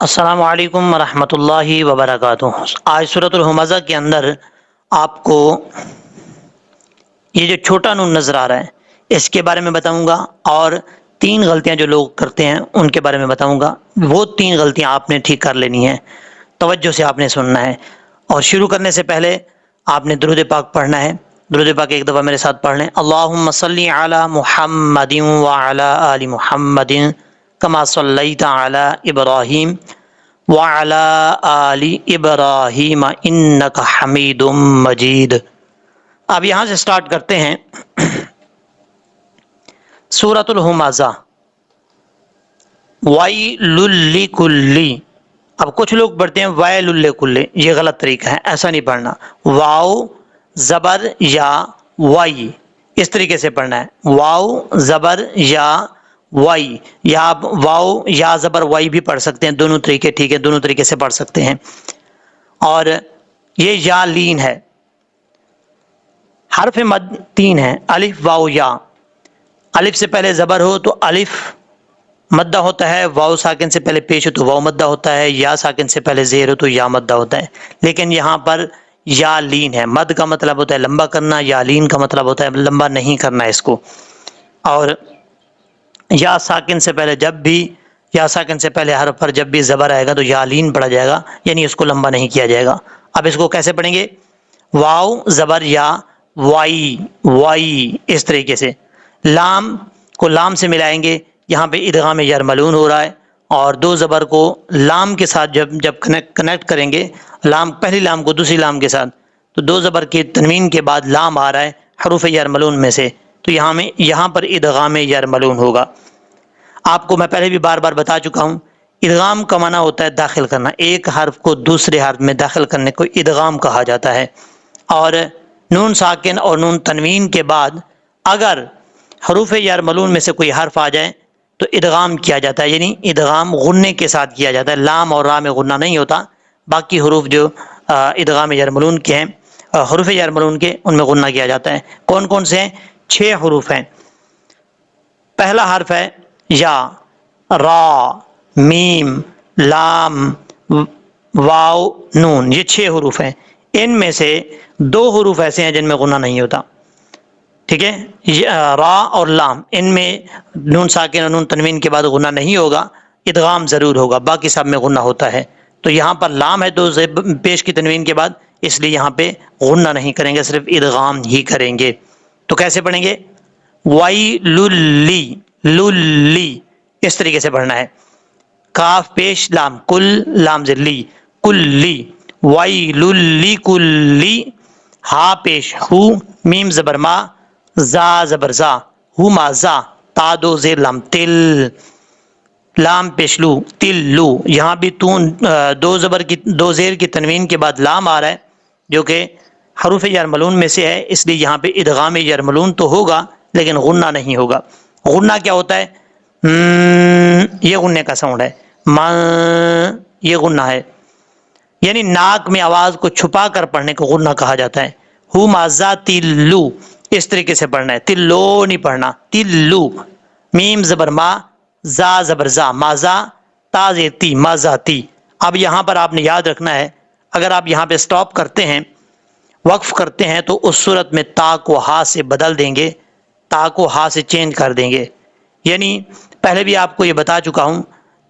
السلام علیکم ورحمۃ اللہ وبرکاتہ۔ آج سورۃ الہمزہ کے اندر آپ کو یہ جو چھوٹا نون نظر آ رہا ہے اس کے بارے میں بتاؤں گا، اور 3 غلطیاں جو لوگ کرتے ہیں ان کے بارے میں بتاؤں گا۔ وہ 3 غلطیاں آپ نے ٹھیک کر لینی ہیں، توجہ سے آپ نے سننا ہے۔ اور شروع کرنے سے پہلے آپ نے درود پاک پڑھنا ہے۔ درود پاک ایک دفعہ میرے ساتھ پڑھ لیں۔ اللہم صلی علی محمد وعلی آل محمد کما صلیت علی ابراہیم وعلی آل ابراہیم انک حمید مجید۔ اب یہاں سے سٹارٹ کرتے ہیں سورۃ الہمزہ۔ ویل لکل، اب کچھ لوگ پڑھتے ہیں ویل لکل، یہ غلط طریقہ ہے، ایسا نہیں پڑھنا۔ واو زبر یا وائی، اس طریقے سے پڑھنا ہے۔ واو زبر یا وائی، یا آپ واو یا زبر وائی بھی پڑھ سکتے ہیں، دونوں طریقے ٹھیک ہے، دونوں طریقے سے پڑھ سکتے ہیں۔ اور یہ یا لین ہے، حرف مد 3 ہے، الف واو یا۔ الف سے پہلے زبر ہو تو الف مدہ ہوتا ہے، واو ساکن سے پہلے پیش ہو تو واو مدہ ہوتا ہے، یا ساکن سے پہلے زیر ہو تو یا مدہ ہوتا ہے۔ لیکن یہاں پر یا لین ہے، مد کا مطلب ہوتا ہے لمبا کرنا، یا لین کا مطلب ہوتا ہے لمبا نہیں کرنا اس کو۔ اور یا ساکن سے پہلے جب بھی، یا ساکن سے پہلے حرف پر جب بھی زبر آئے گا تو یا لین پڑھا جائے گا، یعنی اس کو لمبا نہیں کیا جائے گا۔ اب اس کو کیسے پڑھیں گے؟ واو زبر یا وائی، وائی اس طریقے سے۔ لام کو لام سے ملائیں گے، یہاں پہ ادغام یرملون ہو رہا ہے، اور 2 زبر کو لام کے ساتھ جب کنیکٹ کریں گے، لام پہلی لام کو دوسری لام کے ساتھ، تو 2 زبر کی تنوین کے بعد لام آ رہا ہے حروف یرملون میں سے، تو یہاں پر ادغام یرملون ہوگا۔ آپ کو میں پہلے بھی بار بار بتا چکا ہوں، ادغام کا معنی ہوتا ہے داخل کرنا، ایک حرف کو دوسرے حرف میں داخل کرنے کو ادغام کہا جاتا ہے۔ اور نون ساکن اور نون تنوین کے بعد اگر حروف یرملون میں سے کوئی حرف آ جائے تو ادغام کیا جاتا ہے، یعنی ادغام غنے کے ساتھ کیا جاتا ہے۔ لام اور را میں غنہ نہیں ہوتا، باقی حروف جو ادغام یرملون کے ہیں، حروف یرملون کے، ان میں غنہ کیا جاتا ہے۔ کون کون سے ہیں؟ 6 حروف ہیں۔ پہلا حرف ہے یا، را، میم، لام، واو، نون، یہ 6 حروف ہیں۔ ان میں سے 2 حروف ایسے ہیں جن میں غنہ نہیں ہوتا، ٹھیک ہے؟ را اور لام، ان میں نون ساکن اور نون تنوین کے بعد غنہ نہیں ہوگا، ادغام ضرور ہوگا، باقی سب میں غنہ ہوتا ہے۔ تو یہاں پر لام ہے 2 پیش کی تنوین کے بعد، اس لیے یہاں پہ غنہ نہیں کریں گے، صرف ادغام ہی کریں گے۔ تو کیسے پڑھیں گے؟ ویللی، للی، اس طریقے سے پڑھنا ہے۔ کاف پیش لام، کل لام زلی، کلی، ویللی کلی، ہا پیش ہو، میم زبر ما، زا زبر زا، ہو ما زا، تا 2 زیر لام، تل، لام پیش لو، تل لو۔ یہاں بھی 2 زیر کی تنوین کے بعد لام آ رہا ہے، جو کہ حروف یرملون میں سے ہے، اس لیے یہاں پہ ادغام یرملون تو ہوگا لیکن غنہ نہیں ہوگا۔ غنہ کیا ہوتا ہے؟ یہ غنے کا ساؤنڈ ہے، یہ غنہ ہے، یعنی ناک میں آواز کو چھپا کر پڑھنے کو غنہ کہا جاتا ہے۔ ہو مازا تلو، اس طریقے سے پڑھنا ہے، تلو نہیں پڑھنا، تلو۔ میم زبر ما، زا زبر زا، مازا، تا زیر تی، مازاتی۔ اب یہاں پر آپ نے یاد رکھنا ہے، اگر آپ یہاں پہ سٹاپ کرتے ہیں، وقف کرتے ہیں، تو اس صورت میں تا کو ہا سے بدل دیں گے، تا کو ہا سے چینج کر دیں گے۔ یعنی پہلے بھی آپ کو یہ بتا چکا ہوں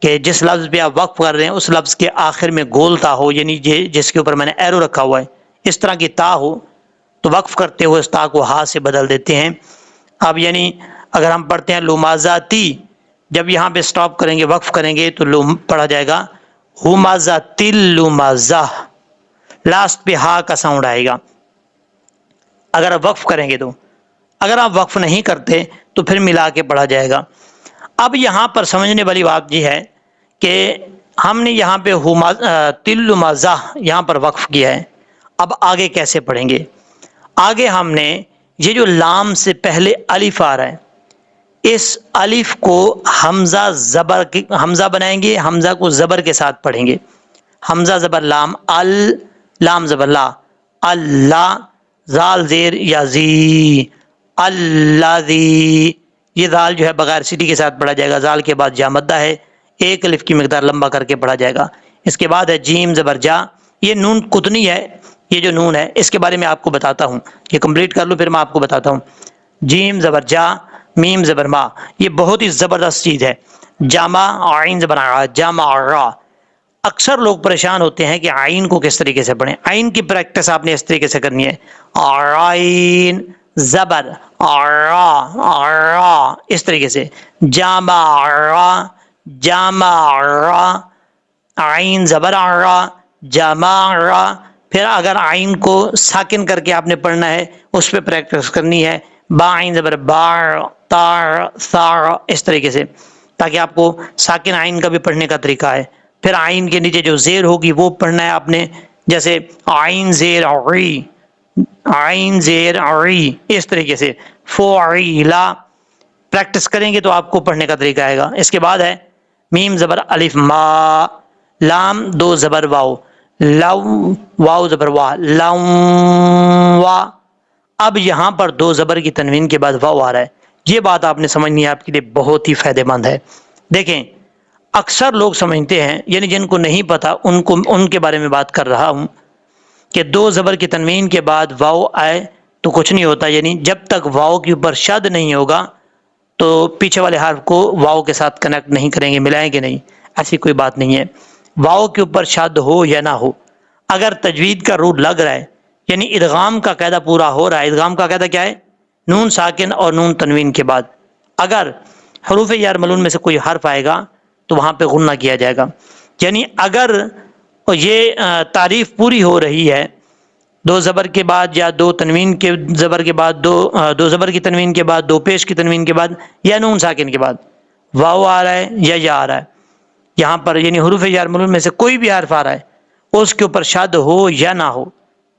کہ جس لفظ پہ آپ وقف کر رہے ہیں اس لفظ کے آخر میں گول تا ہو، یعنی جس کے اوپر میں نے ایرو رکھا ہوا ہے، اس طرح کی تا ہو تو وقف کرتے ہوئے اس تا کو ہا سے بدل دیتے ہیں۔ اب یعنی اگر ہم پڑھتے ہیں لمازاتی، جب یہاں پہ سٹاپ کریں گے، وقف کریں گے، تو لو پڑھا جائے گا ہمازاتل لمازہ، لاسٹ پہ ہا کا ساؤنڈ آئے گا اگر آپ وقف کریں گے تو۔ اگر آپ وقف نہیں کرتے تو پھر ملا کے پڑھا جائے گا۔ اب یہاں پر سمجھنے والی بات یہ ہے کہ ہم نے یہاں پہ تل مزہ یہاں پر وقف کیا ہے، اب آگے کیسے پڑھیں گے؟ آگے ہم نے یہ جو لام سے پہلے الف آ رہا ہے، اس الف کو حمزہ بنائیں گے، حمزہ کو زبر کے ساتھ پڑھیں گے۔ حمزہ زبر لام، لام زبر لا، اللہ، زال زیر یا زی، اللہ زی۔ یہ زال جو ہے بغیر سیٹی کے ساتھ پڑھا جائے گا، زال کے بعد جا مدہ ہے، ایک الف کی مقدار لمبا کر کے پڑھا جائے گا۔ اس کے بعد ہے جیم زبر جا، یہ نون قطنی ہے، یہ جو نون ہے اس کے بارے میں آپ کو بتاتا ہوں، یہ کمپلیٹ کر لوں پھر میں آپ کو بتاتا ہوں۔ جیم زبر جا، میم زبر ما، یہ بہت ہی زبردست چیز ہے۔ جامع، عین زبر عا، جامع را۔ اکثر لوگ پریشان ہوتے ہیں کہ عین کو کس طریقے سے پڑھیں۔ عین کی پریکٹس آپ نے اس طریقے سے کرنی ہے، عین زبر را، اس طریقے سے جامع را، جامع را، عین زبر را، جامع را۔ پھر اگر عین کو ساکن کر کے آپ نے پڑھنا ہے اس پہ پریکٹس کرنی ہے، با عین زبر بار، تار، ثار، اس طریقے سے، تاکہ آپ کو ساکن عین کا بھی پڑھنے کا طریقہ ہے۔ پھر عین کے نیچے جو زیر ہوگی وہ پڑھنا ہے آپ نے، جیسے عین زیر عی، عین زیر عی، اس طریقے سے فعیلا۔ پریکٹس کریں گے تو آپ کو پڑھنے کا طریقہ آئے گا۔ اس کے بعد ہے میم زبر الف ما، لام دو زبر واو، لو، واو زبر وا، لو وا۔ اب یہاں پر دو زبر کی تنوین کے بعد واو آ رہا ہے، یہ بات آپ نے سمجھنی ہے، آپ کے لیے بہت ہی فائدہ مند ہے۔ دیکھیں اکثر لوگ سمجھتے ہیں، یعنی جن کو نہیں پتا ان کے بارے میں بات کر رہا ہوں، کہ دو زبر کی تنوین کے بعد واو آئے تو کچھ نہیں ہوتا، یعنی جب تک واو کے اوپر شد نہیں ہوگا تو پیچھے والے حرف کو واو کے ساتھ کنیکٹ نہیں کریں گے، ملائیں گے نہیں، ایسی کوئی بات نہیں ہے۔ واو کے اوپر شد ہو یا نہ ہو، اگر تجوید کا رول لگ رہا ہے، یعنی ادغام کا قاعدہ پورا ہو رہا ہے۔ ادغام کا قاعدہ کیا ہے؟ نون ساکن اور نون تنوین کے بعد اگر حروف جر ملون میں سے کوئی حرف آئے گا تو وہاں پہ غنہ کیا جائے گا، یعنی اگر یہ تعریف پوری ہو رہی ہے، دو زبر کے بعد یا دو تنوین کے زبر کے بعد، دو زبر کی تنوین کے بعد، دو پیش کی تنوین کے بعد، یا نون ساکن کے بعد واو آ رہا ہے یا آ رہا ہے، یہاں پر یعنی حروف جر ملون میں سے کوئی بھی حرف آ رہا ہے، اس کے اوپر شد ہو یا نہ ہو،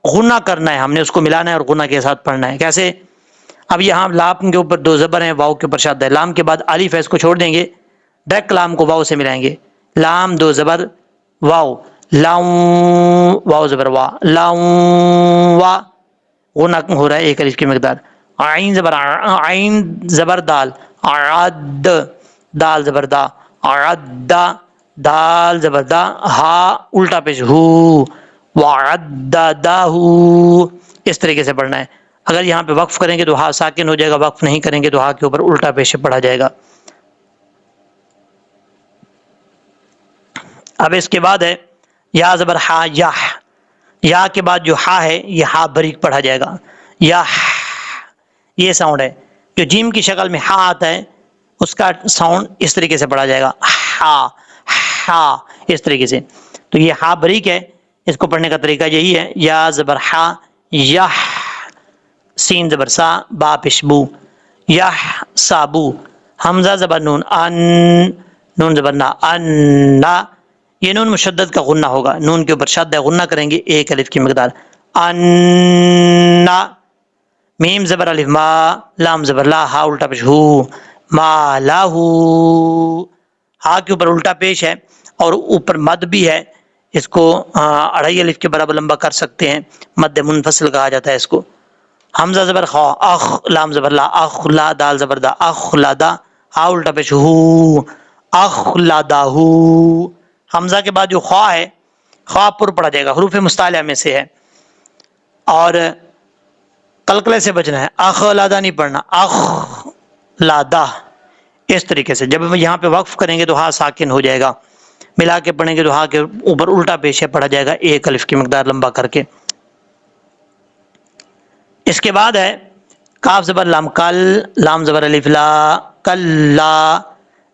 غنہ کرنا ہے، ہم نے اس کو ملانا ہے اور غنہ کے ساتھ پڑھنا ہے۔ کیسے؟ اب یہاں لام کے اوپر دو زبر ہیں، واو کے اوپر شد ہے، لام کے بعد الف ہے، اس کو چھوڑ دیں گے، ڈائریکٹ لام کو واو سے ملائیں گے، لام دو زبر واو، لاؤ، واو زبر وا، لاؤ وا، غنہ ہو رہا ہے ایک الف کی مقدار۔ عین زبر عین زبر دال، عد، دال زبر دا، عدا، دال زبر دا، ہا الٹا پیش ہو، وعددہ، اس طریقے سے پڑھنا ہے۔ اگر یہاں پہ وقف کریں گے تو ہا ساکن ہو جائے گا، وقف نہیں کریں گے تو ہا کے اوپر الٹا پیش پڑھا جائے گا۔ اب اس کے بعد ہے یا زبر ہا، یا کے بعد جو ہا ہے یہ ہا بریک پڑھا جائے گا، یا یہ ساؤنڈ ہے، جو جیم کی شکل میں ہا آتا ہے اس کا ساؤنڈ اس طریقے سے پڑھا جائے گا، ہا، اس طریقے سے۔ تو یہ ہا بریک ہے، اس کو پڑھنے کا طریقہ یہی ہے، یا زبر ہا، یا، سین زبر سا، با پشبو، یا سابو، حمزہ زبر نون، ان، نون زبر نا، انا، یہ نون مشدد کا غنہ ہوگا، نون کے اوپر شد ہے، غنہ کریں گے ایک الف کی مقدار، انا۔ میم زبر الف ما، لام زبر لا، ہا الٹا پیش ہو، ما لا ہو، ہا کے اوپر الٹا پیش ہے اور اوپر مد بھی ہے، اس کو اڑھائی الف کے برابر لمبا کر سکتے ہیں، مد منفصل کہا جاتا ہے اس کو۔ حمزہ زبر خا، اخ، لام زبر لا، اخ لا، دال زبر دا، اخ لا دا، ہا الٹا پیش ہو، اخ لا دا ہو۔ حمزہ کے بعد جو خا ہے، خا پر پڑھا جائے گا، حروف مستعلیہ میں سے ہے، اور قلقلے سے بچنا ہے، اخ لادا نہیں پڑھنا، اخ لادا، اس طریقے سے۔ جب ہم یہاں پہ وقف کریں گے تو ہا ساکن ہو جائے گا، ملا کے پڑھیں گے تو ہا کے اوپر الٹا پیش ہے پڑھا جائے گا ایک الف کی مقدار لمبا کر کے۔ اس کے بعد ہے کاف زبر لام کل، لام زبر الف لا، کلا،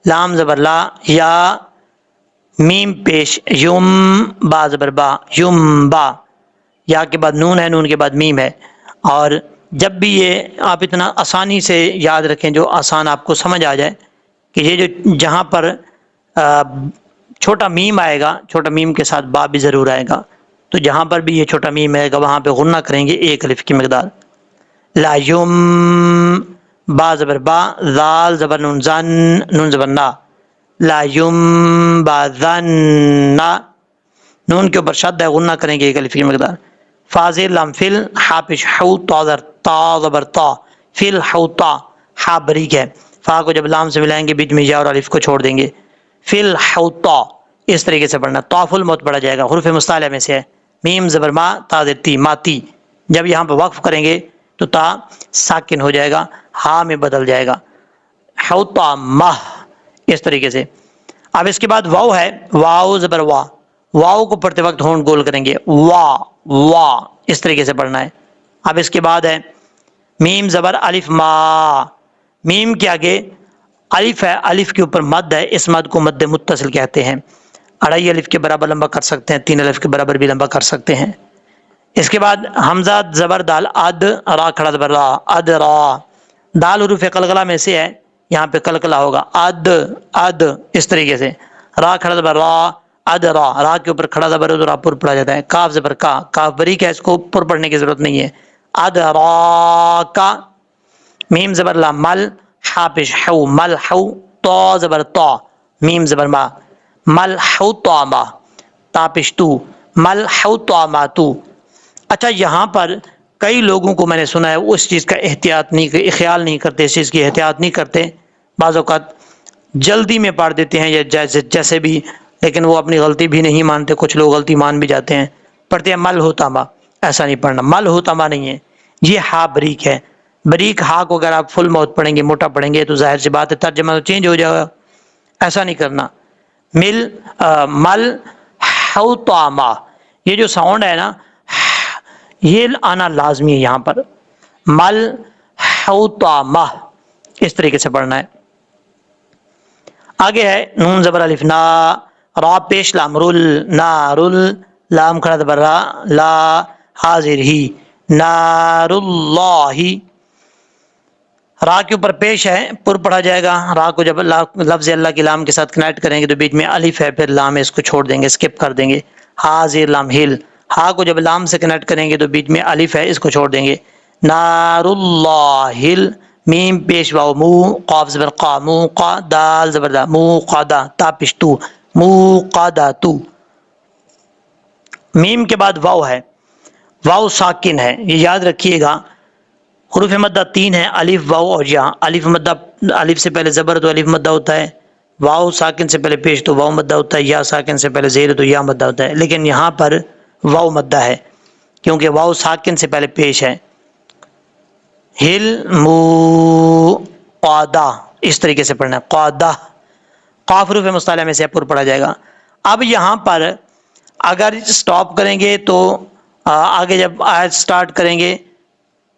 لام زبر لا، یا، میم پیش یم، با زبر با، یم با، یا کے بعد نون ہے، نون کے بعد میم ہے، اور جب بھی یہ آپ اتنا آسانی سے یاد رکھیں، جو آسان آپ کو سمجھ آ جائے، کہ یہ جو جہاں پر چھوٹا میم آئے گا، چھوٹا میم کے ساتھ با بھی ضرور آئے گا، تو جہاں پر بھی یہ چھوٹا میم آئے گا وہاں پہ غنہ کریں گے ایک الف کی مقدار۔ لا یم، با زبر با، ذال زبر نون زن، نون زبر نا، لا یم با ذن نا، نون کے اوپر شد ہے، غنہ کریں گے ایک الف کی مقدار۔ فاضل لام فل، ہا پیش حو، تا زبر تا، فل حو تا، ہا بریک ہے، فا کو جب لام سے ملائیں گے بیچ میں یا اور الف کو چھوڑ دیں گے، فی الحوطا، اس طریقے سے پڑھنا. طاف الموت پڑھا جائے گا، حروف مستعلیہ میں سے ہے. میم زبر ما تا زیر تی ماتی. جب یہاں پہ وقف کریں گے تو تا ساکن ہو جائے گا، ہا میں بدل جائے گا. حوطا مہ، اس طریقے سے. اب اس کے بعد واو ہے، واو زبر وا. واو کو پڑھتے وقت ہونٹ گول کریں گے، وا وا، اس طریقے سے پڑھنا ہے. اب اس کے بعد ہے میم زبر الف ما. میم کے آگے الف ہے، الف کے اوپر مد ہے، اس مد کو مد متصل کہتے ہیں. 2.5 الف کے برابر لمبا کر سکتے ہیں، 3 الف کے برابر بھی لمبا کر سکتے ہیں. اس کے بعد حمزہ زبر دال اد، را کھڑا زبر را، اد را. دال حروف قلقلہ میں سے ہے، یہاں پہ قلقلہ ہوگا، اد اد، اس طریقے سے. را کھڑا زبر را، اد را. را کے اوپر کھڑا زبر را پر پڑھا جاتا ہے. کاف زبر کا، کاف بریک ہے، اس کو پر پڑھنے کی ضرورت نہیں ہے. اد را کا. میم زبر لا مل، حا پیش حو، مل حو. تو زبر تو، میم زبر ما، مل حو تو ما. تا پیش تو، مل حو تو ما تو. اچھا یہاں پر کئی لوگوں کو میں نے سنا ہے وہ اس چیز کا احتیاط نہیں، خیال نہیں کرتے، اس چیز کی احتیاط نہیں کرتے. بعض اوقات جلدی میں پڑھ دیتے ہیں یا جیسے بھی، لیکن وہ اپنی غلطی بھی نہیں مانتے. کچھ لوگ غلطی مان بھی جاتے ہیں، پڑھتے ہیں مل ہوتا ما. ایسا نہیں پڑھنا، مل ہوتا ما نہیں ہے، یہ ہا بریک ہے. بریک ہا کو اگر آپ فل موت پڑھیں گے، موٹا پڑھیں گے، تو ظاہر سی بات ہے ترجمہ تو چینج ہو جائے گا. ایسا نہیں کرنا. مل ہوتا ما، یہ جو ساؤنڈ ہے نا، یہ آنا لازمی ہے یہاں پر. مل ہوتا ما، اس طریقے سے پڑھنا ہے. آگے ہے نون زبر الف نا، را پیش لام رل، نارل. لام کھڑا زبر را، لا حاضر ہی، نار اللہ. را کے اوپر پیش ہے، پر پڑھا جائے گا. را کو جب لفظ اللہ کی لام کے ساتھ کنیکٹ کریں گے تو بیچ میں الف ہے، پھر لام ہے، اس کو چھوڑ دیں گے، اسکپ کر دیں گے. حاضر لام ہل. ہا کو جب لام سے کنیکٹ کریں گے تو بیچ میں الف ہے، اس کو چھوڑ دیں گے. نار اللہ. میم پیش واو مو، قاف زبر قا، مو قا. دال زبر دا، مو قادا. تا پیش تو، مو قادا تو. میم کے بعد واو ہے، واو ساکن ہے، یہ یاد رکھیے گا. حروف مدہ 3 ہے، الف واو اور یا. الف مدہ، الف سے پہلے زبر تو الف مدہ ہوتا ہے. واو ساکن سے پہلے پیش تو واو مدہ ہوتا ہے. یا ساکن سے پہلے زیر تو یا مدہ ہوتا ہے. لیکن یہاں پر واو مدہ ہے کیونکہ واو ساکن سے پہلے پیش ہے. ہل مو قادا، اس طریقے سے پڑھنا ہے، قادا. قاف حروف مصطلح میں سے پر پڑھا جائے گا. اب یہاں پر اگر سٹاپ کریں گے تو آگے جب آیت سٹارٹ کریں گے،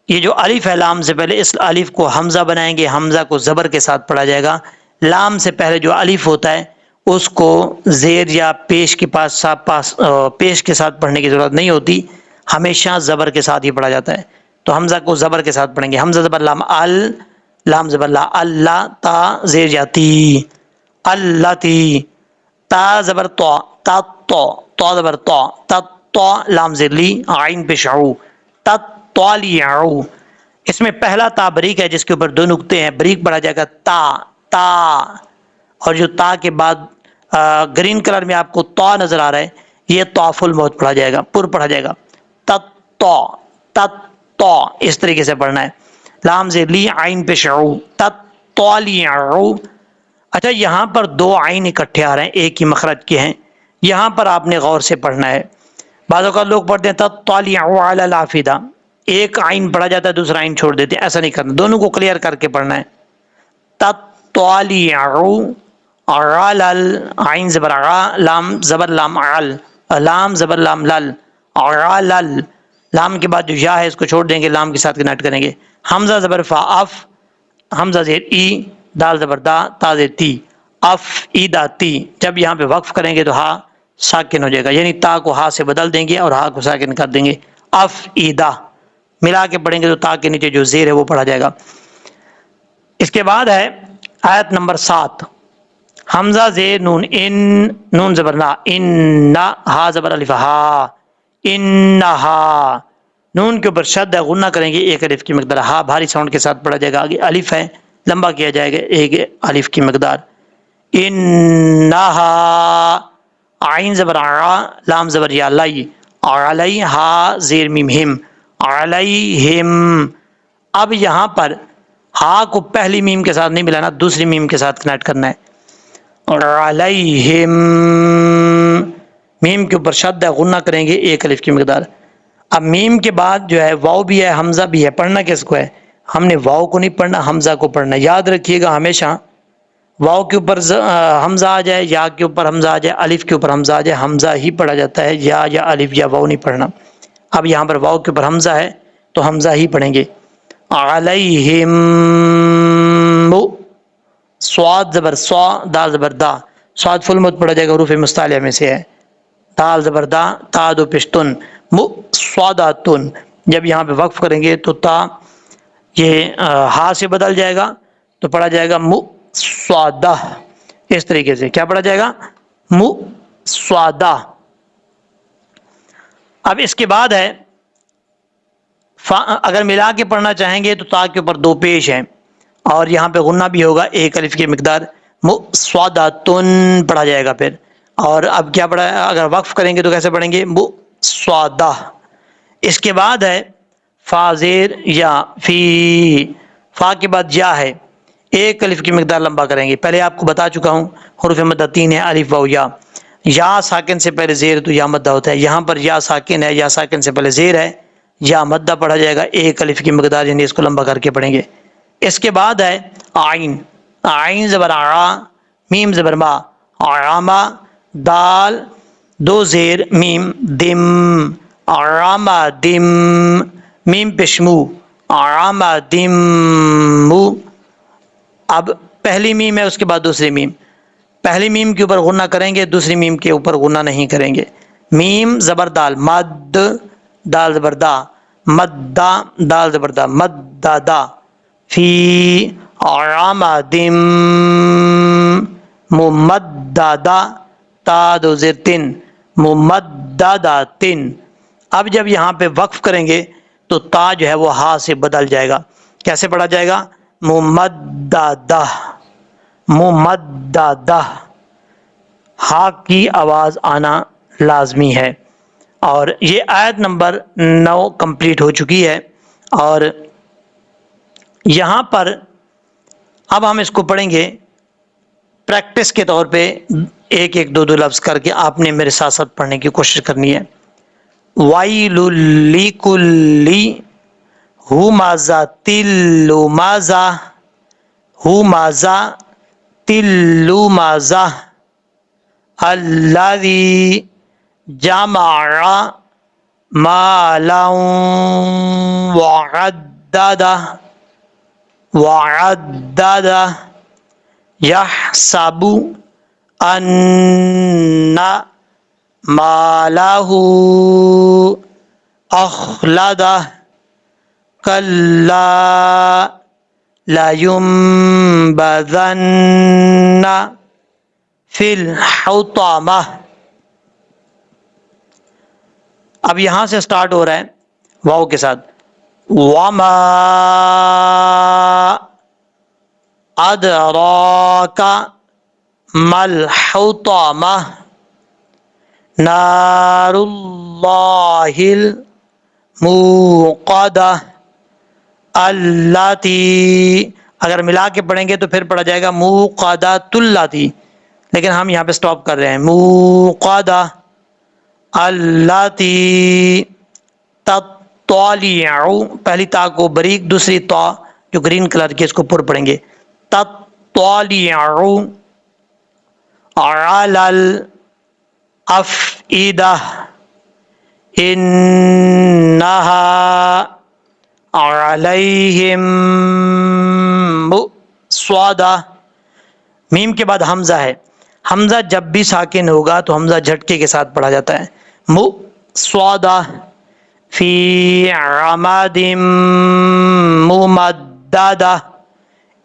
یہ جو الف ہے لام سے پہلے، اس الف کو حمزہ بنائیں گے، حمزہ کو زبر کے ساتھ پڑھا جائے گا. لام سے پہلے جو الف ہوتا ہے اس کو زیر یا پیش کے پیش کے ساتھ پڑھنے کی ضرورت نہیں ہوتی، ہمیشہ زبر کے ساتھ ہی پڑھا جاتا ہے. تو حمزہ کو زبر کے ساتھ پڑھیں گے. حمزہ زبر لام ال، لام زبر لا، اللہ. تا زیر جاتی، اللہ تی. تا زبر تو، تا تو. تو زبر تو، تا تو. لام زیر لی، عین پیش عو، تا طالعو. اس میں پہلا تا بریک ہے جس کے اوپر 2 نقطے ہیں، بریک پڑھا جائے گا تا تا. اور جو تا کے بعد گرین کلر میں آپ کو تو نظر آ رہا ہے، یہ تو فل موت پڑھا جائے گا، پر پڑھا جائے گا. تتو تتو، اس طریقے سے پڑھنا ہے. لام زیر لی، عین پیش عو، تطالعو. اچھا یہاں پر 2 عین اکٹھے آ رہے ہیں، ایک ہی مخرج کے ہیں، یہاں پر آپ نے غور سے پڑھنا ہے. بعض اوقات لوگ پڑھتے ہیں تطالعو علی الافئدہ، ایک عین پڑھا جاتا ہے، دوسرا عین چھوڑ دیتے ہیں. ایسا نہیں کرنا، دونوں کو کلیئر کر کے پڑھنا ہے. تطالعو علی، عین زبر ع، لام زبر لام عل، لام زبر لام لل، علل. لام کے بعد جو یا ہے اس کو چھوڑ دیں گے، لام کے ساتھ کنیکٹ کریں گے. حمزہ زبر فا اف، حمزہ زیر ای، دال زبر دا، تا زیر تی، اف ای دا تی. جب یہاں پہ وقف کریں گے تو ہا ساکن ہو جائے گا، یعنی تا کو ہا سے بدل دیں گے اور ہا کو ساکن کر دیں گے. اف ای دا ملا کے پڑھیں گے تو تا کے نیچے جو زیر ہے وہ پڑھا جائے گا. اس کے بعد ہے آیت نمبر 7، حمزہ زیر نون ان، نون زبر نا، ان، ہا زبر الف ہا، انہا. نون کے اوپر شد ہے، غنہ کریں گے 1 الف کی مقدار. ہا بھاری ساؤنڈ کے ساتھ پڑھا جائے گا. آگے الف ہے، لمبا کیا جائے گا 1 الف کی مقدار. انہا، عین زبر ع، لام زبر یا لی، علی، ہا زیر میم ہم، علیہم. اب یہاں پر ہا کو پہلی میم کے ساتھ نہیں ملانا، دوسری میم کے ساتھ کنیکٹ کرنا ہے. علیہم، میم کے اوپر شد ہے، غنہ کریں گے ایک الف کی مقدار۔ اب میم کے بعد جو ہے واؤ بھی ہے، حمزہ بھی ہے، پڑھنا کس کو ہے؟ ہم نے واؤ کو نہیں پڑھنا، حمزہ کو پڑھنا۔ یاد رکھیے گا ہمیشہ واؤ کے اوپر حمزہ آ جائے، یا کے اوپر حمزہ آ جائے، الف کے اوپر حمزہ آ جائے، حمزہ ہی پڑھا جاتا ہے، یا الف یا واؤ نہیں پڑھنا۔ اب یہاں پر واؤ کے اوپر حمزہ ہے تو حمزہ ہی پڑھیں گے۔ علیہم، صاد زبر صا، دال زبر دا، صاد فل مت پڑھا جائے گا، حروف مستعلیہ میں سے ہے۔ دال زبر دا، تا دو پشتن، صاداتن، جب یہاں پہ وقف کریں گے تو تا یہ ہا سے بدل جائے گا تو پڑھا جائے گا صادہ، اس طریقے سے کیا پڑھا جائے گا؟ صادہ۔ اب اس کے بعد ہے اگر ملا کے پڑھنا چاہیں گے تو تا کے اوپر دو پیش ہیں اور یہاں پہ غنہ بھی ہوگا ایک الف کی مقدار، صاداتن پڑھا جائے گا پھر۔ اور اب کیا پڑھا ہے؟ اگر وقف کریں گے تو کیسے پڑھیں گے؟ صادہ۔ اس کے بعد ہے فا زیر یا، فی، فا کے بعد یا ہے، ایک الف کی مقدار لمبا کریں گے۔ پہلے آپ کو بتا چکا ہوں حروف مدہ تین ہے، الف واو یا۔ یا ساکن سے پہلے زیر تو یا مدہ ہوتا ہے، یہاں پر یا ساکن ہے، یا ساکن سے پہلے زیر ہے، یا مدہ پڑھا جائے گا ایک الف کی مقدار، یعنی اس کو لمبا کر کے پڑھیں گے۔ اس کے بعد ہے آئین، آئین زبر آ، میم زبر ما، آراما، دال دو زیر میم، دم، آراما دم، میم پشمو، آراما دم مو۔ اب پہلی میم ہے، اس کے بعد دوسری میم، پہلی میم کے اوپر غنہ کریں گے، دوسری میم کے اوپر غنہ نہیں کریں گے۔ میم زبر دال، مد، دال زبر دا، مدہ، دال زبر دا، مددا، فی، آرام دم، ممددا، تا دو زیر تن، ممددا تن۔ اب جب یہاں پہ وقف کریں گے تو تا جو ہے وہ ہا سے بدل جائے گا، کیسے پڑھا جائے گا؟ ممددہ، ممددہ، ہا کی آواز آنا لازمی ہے۔ اور یہ آیت نمبر 9 کمپلیٹ ہو چکی ہے، اور یہاں پر اب ہم اس کو پڑھیں گے پریکٹس کے طور پہ، ایک ایک دو دو لفظ کر کے آپ نے میرے ساتھ ساتھ پڑھنے کی کوشش کرنی ہے۔ وَيْلٌ لِّكُلِّ ہُمَزَةٍ لُمَزَةٍ، ہُمَزَةٍ لُمَزَةٍ، الَّذِي جَمَعَ مَالًا وَعَدَّدَهُ، وَعَدَّدَهُ، يَحْسَبُ أَنَّ مَالَهُ أَخْلَدَهُ، كَلَّا لَيُنبَذَنَّ فِي الْحُطَمَةِ۔ اب یہاں سے سٹارٹ ہو رہا ہے واؤ کے ساتھ، وَمَا أَدْرَاكَ مَا الْحُطَمَةُ، نَارُ اللَّهِ الْمُوقَدَةُ، الَّتِي، اگر ملا کے پڑھیں گے تو پھر پڑھا جائے گا موقدۃ اللاتی، لیکن ہم یہاں پہ سٹاپ کر رہے ہیں، موقدہ، اللاتی تطلع، پہلی تا کو بریک، دوسری تا جو گرین کلر کی اس کو پر پڑھیں گے، تطلع علی الافئدہ انہا علیہم مؤصدہ۔ میم کے بعد حمزہ ہے، حمزہ جب بھی ساکن ہوگا تو حمزہ جھٹکے کے ساتھ پڑھا جاتا ہے، مؤصدہ، فی عمد ممددہ،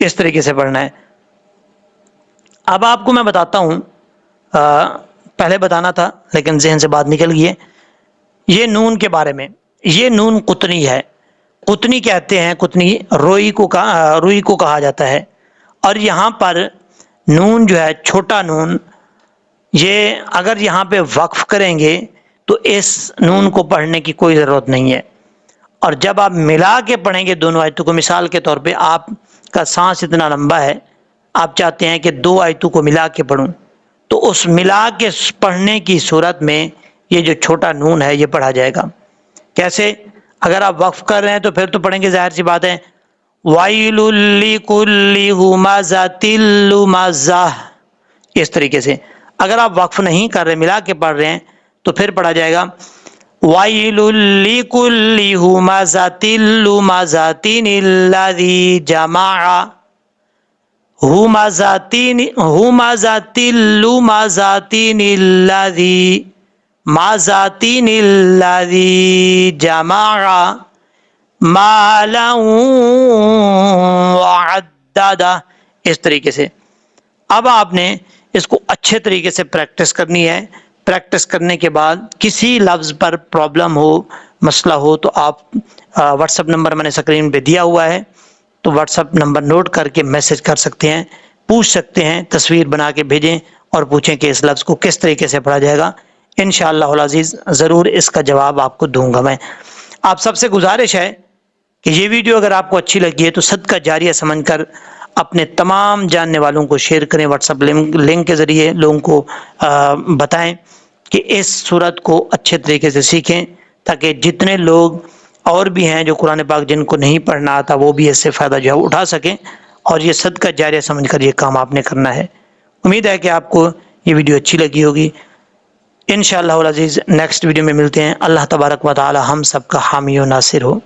اس طریقے سے پڑھنا ہے۔ اب آپ کو میں بتاتا ہوں، پہلے بتانا تھا لیکن ذہن سے بات نکل گئی ہے، یہ نون کے بارے میں۔ یہ نون قطنی ہے، قطنی کہتے ہیں، قطنی روئی کو کہا جاتا ہے، اور یہاں پر نون جو ہے چھوٹا نون، یہ اگر یہاں پہ وقف کریں گے تو اس نون کو پڑھنے کی کوئی ضرورت نہیں ہے، اور جب آپ ملا کے پڑھیں گے دونوں آیتوں کو، مثال کے طور پہ آپ کا سانس اتنا لمبا ہے آپ چاہتے ہیں کہ 2 آیتوں کو ملا کے پڑھوں، تو اس ملا کے پڑھنے کی صورت میں یہ جو چھوٹا نون ہے یہ پڑھا جائے گا۔ کیسے؟ اگر آپ وقف کر رہے ہیں تو پھر تو پڑھیں گے، ظاہر سی بات ہے، وَيْلٌ لِّكُلِّ ہُمَزَةٍ لُمَزَةٍ، اس طریقے سے۔ اگر آپ وقف نہیں کر رہے، ملا کے پڑھ رہے ہیں، تو پھر پڑھا جائے گا وَيْلٌ لِّكُلِّ ہُمَزَةٍ لُمَزَةٍ الَّذِي جَمَعَ ہُمَزَةٍ لُمَزَةٍ الَّذِي جَمَعَ مَالًا وَعَدَّدَهُ، اس طریقے سے۔ اب آپ نے اس کو اچھے طریقے سے پریکٹس کرنی ہے۔ پریکٹس کرنے کے بعد کسی لفظ پر پرابلم ہو، مسئلہ ہو، تو آپ واٹس ایپ نمبر میں نے اسکرین پہ دیا ہوا ہے، تو واٹس ایپ نمبر نوٹ کر کے میسج کر سکتے ہیں، پوچھ سکتے ہیں، تصویر بنا کے بھیجیں اور پوچھیں کہ اس لفظ کو کس طریقے سے پڑھا جائے گا۔ انشاءاللہ العزیز ضرور اس کا جواب آپ کو دوں گا میں۔ آپ سب سے گزارش ہے کہ یہ ویڈیو اگر آپ کو اچھی لگی ہے تو صدقہ جاریہ سمجھ کر اپنے تمام جاننے والوں کو شیئر کریں، واٹس ایپ لنک کے ذریعے لوگوں کو بتائیں کہ اس صورت کو اچھے طریقے سے سیکھیں، تاکہ جتنے لوگ اور بھی ہیں جو قرآن پاک جن کو نہیں پڑھنا آتا وہ بھی اس سے فائدہ جو ہے اٹھا سکیں، اور یہ صدقہ جاریہ سمجھ کر یہ کام آپ نے کرنا ہے۔ امید ہے کہ آپ کو یہ ویڈیو اچھی لگی ہوگی۔ انشاءاللہ العزیز نیکسٹ ویڈیو میں ملتے ہیں۔ اللہ تبارک و تعالی ہم سب کا حامی و ناصر ہو۔